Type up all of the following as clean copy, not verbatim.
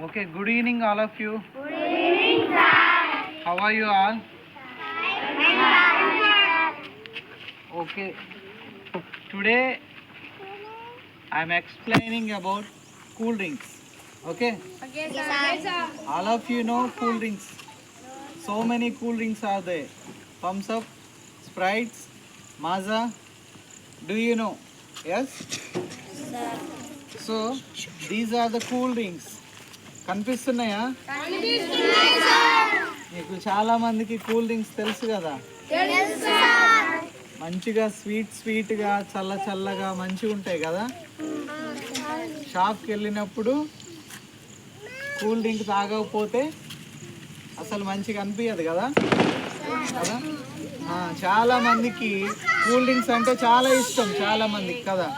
Okay, good evening all of you. Good evening, sir. How are you all? Okay, today I am explaining about cool drinks. Okay? Okay, sir. All of you know cool drinks. So many cool drinks are there. Thumbs up, Sprites, Maaza. Do you know? Yes? So, these are the cool drinks. కనిపిస్తున్నాయా? మీకు చాలా మందికి cool drinks తెలుసు కదా, మంచిగా స్వీట్గా చల్లగా మంచిగా ఉంటాయి కదా. షాప్కి వెళ్ళినప్పుడు కూల్ డ్రింక్ తాగకపోతే అసలు మంచిగా అనిపించదు కదా. చాలా మందికి కూల్ డ్రింక్స్ అంటే చాలా ఇష్టం, చాలా మందికి కదా.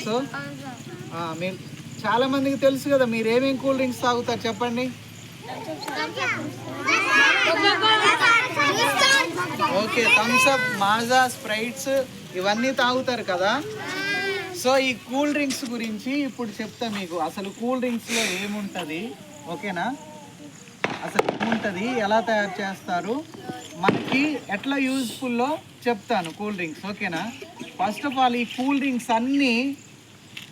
సో మీరు చాలా మందికి తెలుసు కదా, మీరు ఏమేమి కూల్ డ్రింక్స్ తాగుతారు చెప్పండి. Okay, Thums Up, Maaza, Sprites ఇవన్నీ తాగుతారు కదా. సో ఈ కూల్ డ్రింక్స్ గురించి ఇప్పుడు చెప్తా మీకు. అసలు కూల్ డ్రింక్స్లో ఏముంటుంది, ఓకేనా? అసలు ఏముంటుంది, ఎలా తయారు చేస్తారు, మనకి ఎట్లా యూజ్ఫుల్లో చెప్తాను కూల్ డ్రింక్స్, ఓకేనా? ఫస్ట్ ఆఫ్ ఆల్ ఈ కూల్ డ్రింక్స్ అన్నీ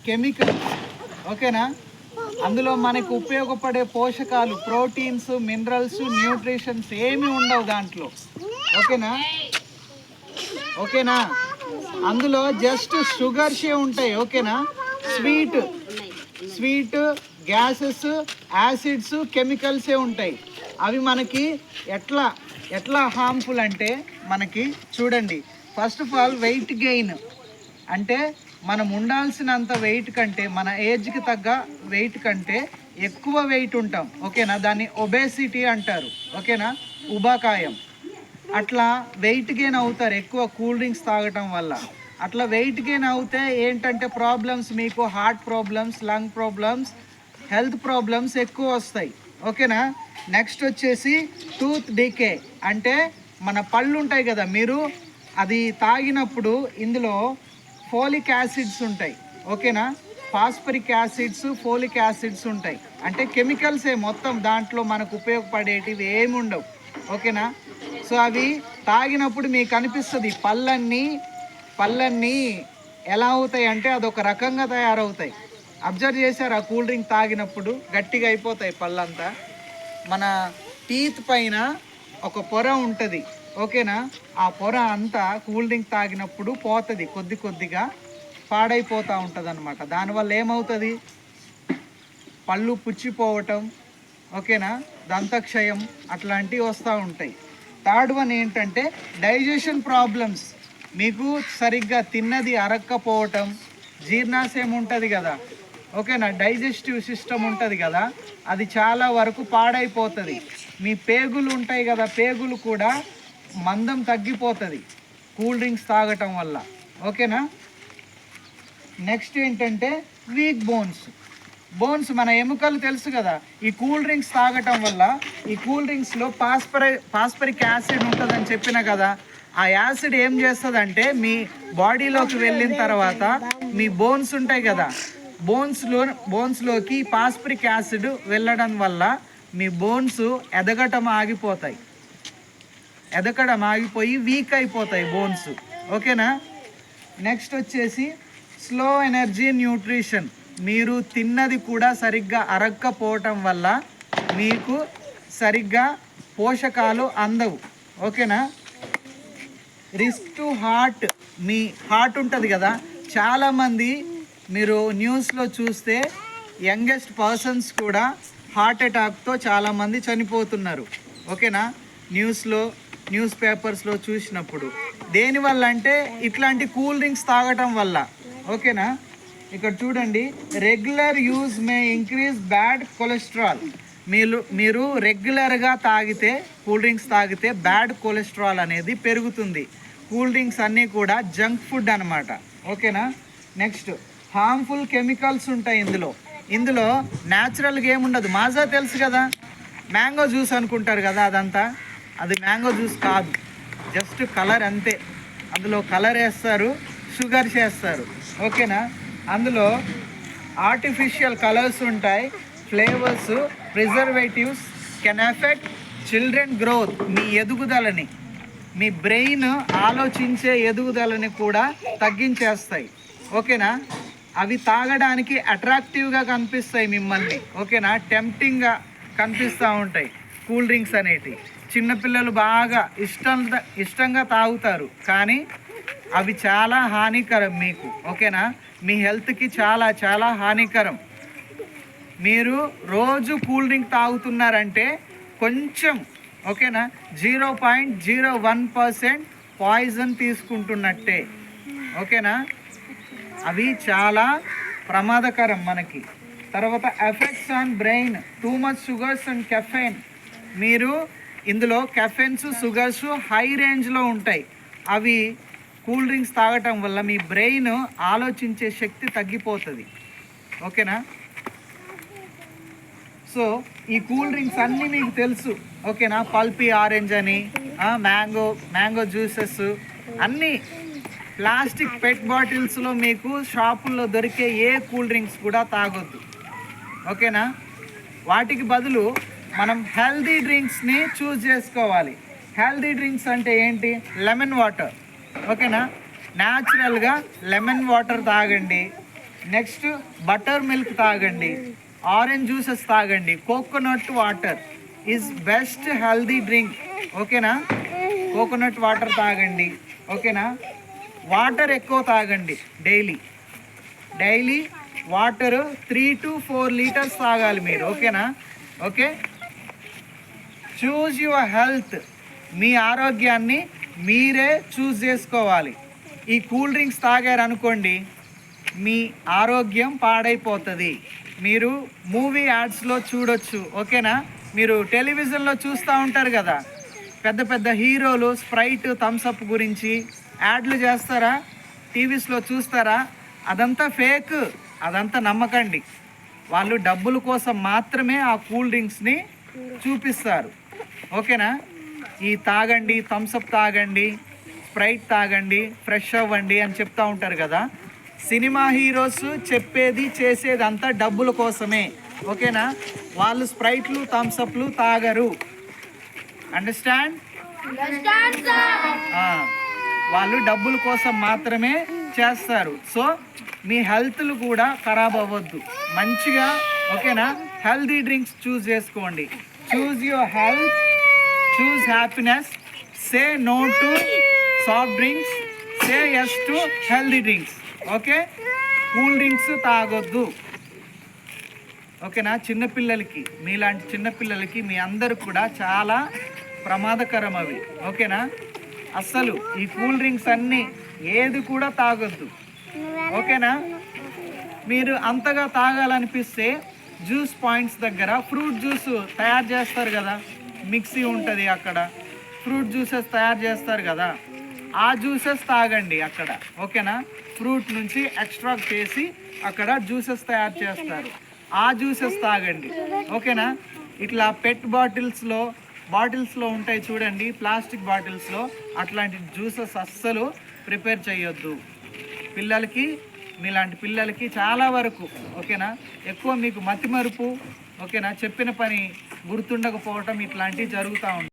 కెమికల్స్, ఓకేనా? అందులో మనకు ఉపయోగపడే పోషకాలు, ప్రోటీన్స్, మినరల్స్, న్యూట్రిషన్స్ ఏమీ ఉండవు దాంట్లో, ఓకేనా? అందులో జస్ట్ షుగర్సే ఉంటాయి, ఓకేనా? స్వీట్ గ్యాసెస్, యాసిడ్స్, కెమికల్సే ఉంటాయి. అవి మనకి ఎట్లా హార్మ్ఫుల్ అంటే, మనకి చూడండి, first of all weight gain అంటే మనం ఉండాల్సినంత వెయిట్ కంటే, మన ఏజ్కి తగ్గ వెయిట్ కంటే ఎక్కువ వెయిట్ ఉంటాం, ఓకేనా? దాన్ని ఒబేసిటీ అంటారు, ఓకేనా? ఉబకాయం. అట్లా వెయిట్ గెయిన్ అవుతారు ఎక్కువ కూల్ డ్రింక్స్ తాగటం వల్ల. అట్లా వెయిట్ గెయిన్ అవుతే ఏంటంటే ప్రాబ్లమ్స్, మీకు heart problems, lung problems, health problems ఎక్కువ వస్తాయి, ఓకేనా? నెక్స్ట్ వచ్చేసి టూత్ డికే అంటే మన పళ్ళు ఉంటాయి కదా, మీరు అది తాగినప్పుడు ఇందులో ఫోలిక్ యాసిడ్స్ ఉంటాయి, ఓకేనా? ఫాస్ఫరిక్ యాసిడ్స్, ఫోలిక్ యాసిడ్స్ ఉంటాయి. అంటే కెమికల్సే మొత్తం, దాంట్లో మనకు ఉపయోగపడేటివి ఏమి ఉండవు, ఓకేనా? సో అవి తాగినప్పుడు మీకు అనిపిస్తుంది పళ్ళన్నీ ఎలా అవుతాయి అంటే అదొక రకంగా తయారవుతాయి. అబ్జర్వ్ చేశారు, ఆ కూల్ డ్రింక్ తాగినప్పుడు గట్టిగా అయిపోతాయి పళ్ళంతా. మన టీత్ పైన ఒక పొర ఉంటుంది, ఓకేనా? ఆ పొర అంతా కూల్ డ్రింక్ తాగినప్పుడు పోతుంది, కొద్దిగా పాడైపోతూ ఉంటుంది అనమాట. దానివల్ల ఏమవుతుంది, పళ్ళు పుచ్చిపోవటం, ఓకేనా? దంతక్షయం అట్లాంటివి వస్తూ ఉంటాయి. థర్డ్ వన్ ఏంటంటే డైజెషన్ ప్రాబ్లమ్స్. మీకు సరిగ్గా తిన్నది అరక్కపోవటం, జీర్ణాశయం ఉంటుంది కదా, ఓకేనా? డైజెస్టివ్ సిస్టమ్ ఉంటుంది కదా, అది చాలా వరకు పాడైపోతుంది. మీ పేగులు ఉంటాయి కదా, పేగులు కూడా మందం తగ్గిపోతుంది కూల్ డ్రింక్స్ తాగటం వల్ల, ఓకేనా? నెక్స్ట్ ఏంటంటే వీక్ బోన్స్ మన ఎముకలు తెలుసు కదా. ఈ కూల్ డ్రింక్స్ తాగటం వల్ల, ఈ కూల్ డ్రింక్స్లో ఫాస్ఫరిక్ యాసిడ్ ఉంటుందని చెప్పిన కదా, ఆ యాసిడ్ ఏం చేస్తుందంటే మీ బాడీలోకి వెళ్ళిన తర్వాత మీ బోన్స్ ఉంటాయి కదా, బోన్స్లోకి ఫాస్ఫరిక్ యాసిడ్ వెళ్ళడం వల్ల మీ బోన్స్ ఎదగటం ఆగిపోయి వీక్ అయిపోతాయి బోన్స్, ఓకేనా? నెక్స్ట్ వచ్చేసి స్లో ఎనర్జీ న్యూట్రిషన్. మీరు తిన్నది కూడా సరిగ్గా అరక్కపోవటం వల్ల మీకు సరిగ్గా పోషకాలు అందవు, ఓకేనా? Risk to heart. Me heart ఉంటుంది కదా, చాలామంది మీరు న్యూస్లో చూస్తే యంగెస్ట్ పర్సన్స్ కూడా హార్ట్ అటాక్తో చాలామంది చనిపోతున్నారు, ఓకేనా? న్యూస్ పేపర్స్లో చూసినప్పుడు. దేనివల్ల అంటే ఇట్లాంటి కూల్ డ్రింక్స్ తాగటం వల్ల, ఓకేనా? ఇక్కడ చూడండి, రెగ్యులర్ యూజ్ మే ఇంక్రీజ్ బ్యాడ్ కొలెస్ట్రాల్. మీరు రెగ్యులర్గా కూల్ డ్రింక్స్ తాగితే బ్యాడ్ కొలెస్ట్రాల్ అనేది పెరుగుతుంది. కూల్ డ్రింక్స్ అన్నీ కూడా జంక్ ఫుడ్ అనమాట, ఓకేనా? నెక్స్ట్ హార్మ్ఫుల్ కెమికల్స్ ఉంటాయి ఇందులో న్యాచురల్గా ఏముండదు. మాజా తెలుసు కదా, మ్యాంగో జ్యూస్ అనుకుంటారు కదా, అది మ్యాంగో జ్యూస్ కాదు, జస్ట్ కలర్ అంతే. అందులో కలర్ వేస్తారు, షుగర్స్ వేస్తారు, ఓకేనా? అందులో ఆర్టిఫిషియల్ కలర్స్ ఉంటాయి, flavours, preservatives can affect children growth. మీ ఎదుగుదలని, మీ బ్రెయిన్ ఆలోచించే ఎదుగుదలని కూడా తగ్గించేస్తాయి. ఓకేనా? అవి తాగడానికి అట్రాక్టివ్గా కనిపిస్తాయి మిమ్మల్ని. ఓకేనా? టెంప్టింగ్గా కనిపిస్తూ ఉంటాయి కూల్ డ్రింక్స్ అనేటివి. చిన్నపిల్లలు బాగా ఇష్టంగా తాగుతారు, కానీ అవి చాలా హానికరం మీకు. ఓకేనా? మీ హెల్త్కి చాలా చాలా హానికరం. మీరు రోజు కూల్ డ్రింక్ తాగుతున్నారంటే కొంచెం, ఓకేనా, 0.01% పాయిజన్ తీసుకుంటున్నట్టే. ఓకేనా? అవి చాలా ప్రమాదకరం మనకి. తర్వాత effects on brain, too much sugars and caffeine. మీరు ఇందులో కెఫెన్స్, షుగర్స్ హై రేంజ్లో ఉంటాయి. అవి కూల్ డ్రింక్స్ తాగటం వల్ల మీ బ్రెయిన్ ఆలోచించే శక్తి తగ్గిపోతుంది. ఓకేనా? సో ఈ కూల్ డ్రింక్స్ అన్నీ మీకు తెలుసు. ఓకేనా? పల్పీ ఆరెంజ్ అని, మ్యాంగో జ్యూసెస్ అన్నీ ప్లాస్టిక్ పెట్ బాటిల్స్లో మీకు షాపుల్లో దొరికే ఏ కూల్ డ్రింక్స్ కూడా తాగొద్దు. ఓకేనా? వాటికి బదులు మనం హెల్దీ డ్రింక్స్ని చూస్ చేసుకోవాలి. హెల్దీ డ్రింక్స్ అంటే ఏంటి? Lemon water. ఓకేనా? న్యాచురల్గా లెమన్ వాటర్ తాగండి. నెక్స్ట్ బటర్ మిల్క్ తాగండి, ఆరెంజ్ జ్యూసెస్ తాగండి. Coconut water is best healthy drink. ఓకేనా? కోకోనట్ వాటర్ తాగండి. ఓకేనా? వాటర్ ఎక్కువ తాగండి. డైలీ వాటర్ 3 to 4 లీటర్స్ తాగాలి మీరు. ఓకేనా? Okay, choose your health. మీ ఆరోగ్యాన్ని మీరే చూజ్ చేసుకోవాలి. ఈ కూల్ డ్రింక్స్ తాగారనుకోండి, మీ ఆరోగ్యం పాడైపోతుంది. మీరు మూవీ యాడ్స్లో చూడొచ్చు. ఓకేనా? మీరు టెలివిజన్లో చూస్తూ ఉంటారు కదా, పెద్ద పెద్ద హీరోలు స్ప్రైట్, థమ్స్అప్ గురించి యాడ్లు చేస్తారా? టీవీస్లో చూస్తారా? అదంతా ఫేక్, అదంతా నమ్మకండి. వాళ్ళు డబ్బుల కోసం మాత్రమే ఆ కూల్ డ్రింక్స్ని చూపిస్తారు. ఓకేనా? ఈ తాగండి, థమ్స్అప్ తాగండి, స్ప్రైట్ తాగండి, ఫ్రెష్ అవ్వండి అని చెప్తూ ఉంటారు కదా. సినిమా హీరోస్ చెప్పేది చేసేది అంతా డబ్బుల కోసమే. ఓకేనా? వాళ్ళు స్ప్రైట్లు, థమ్స్అప్లు తాగరు. అండర్స్టాండ్? వాళ్ళు డబ్బుల కోసం మాత్రమే చేస్తారు. సో మీ హెల్త్లు కూడా ఖరాబ్ అవ్వద్దు. మంచిగా, ఓకేనా, హెల్దీ డ్రింక్స్ చూస్ చేసుకోండి. Choose your health, choose happiness. Say no to soft drinks, say yes to healthy drinks. Okay? Cool drinks తాగొద్దు. ఓకేనా? చిన్నపిల్లలకి, మీలాంటి చిన్నపిల్లలకి, మీ అందరు కూడా చాలా ప్రమాదకరం అవి. ఓకేనా? అస్సలు ఈ కూల్ డ్రింక్స్ అన్నీ ఏది కూడా తాగొద్దు. ఓకేనా? మీరు అంతగా తాగాలనిపిస్తే జ్యూస్ పాయింట్స్ దగ్గర ఫ్రూట్ జ్యూస్ తయారు చేస్తారు కదా, మిక్సీ ఉంటుంది అక్కడ, ఫ్రూట్ జ్యూసెస్ తయారు చేస్తారు కదా, ఆ జ్యూసెస్ తాగండి అక్కడ. ఓకేనా? ఫ్రూట్ నుంచి ఎక్స్ట్రాక్ట్ చేసి అక్కడ జ్యూసెస్ తయారు చేస్తారు, ఆ జ్యూసెస్ తాగండి. ఓకేనా? ఇట్లా పెట్ బాటిల్స్లో ఉంటాయి చూడండి, ప్లాస్టిక్ బాటిల్స్లో, అట్లాంటి జ్యూసెస్ అస్సలు ప్రిపేర్ చేయొద్దు పిల్లలకి. మీలాంటి పిల్లలకి చాలా వరకు, ఓకేనా, ఎక్కువ మీకు మతిమరుపు, ఓకేనా, చెప్పిన పని గుర్తుండకపోవటం ఇట్లాంటివి జరుగుతూ ఉంటాయి.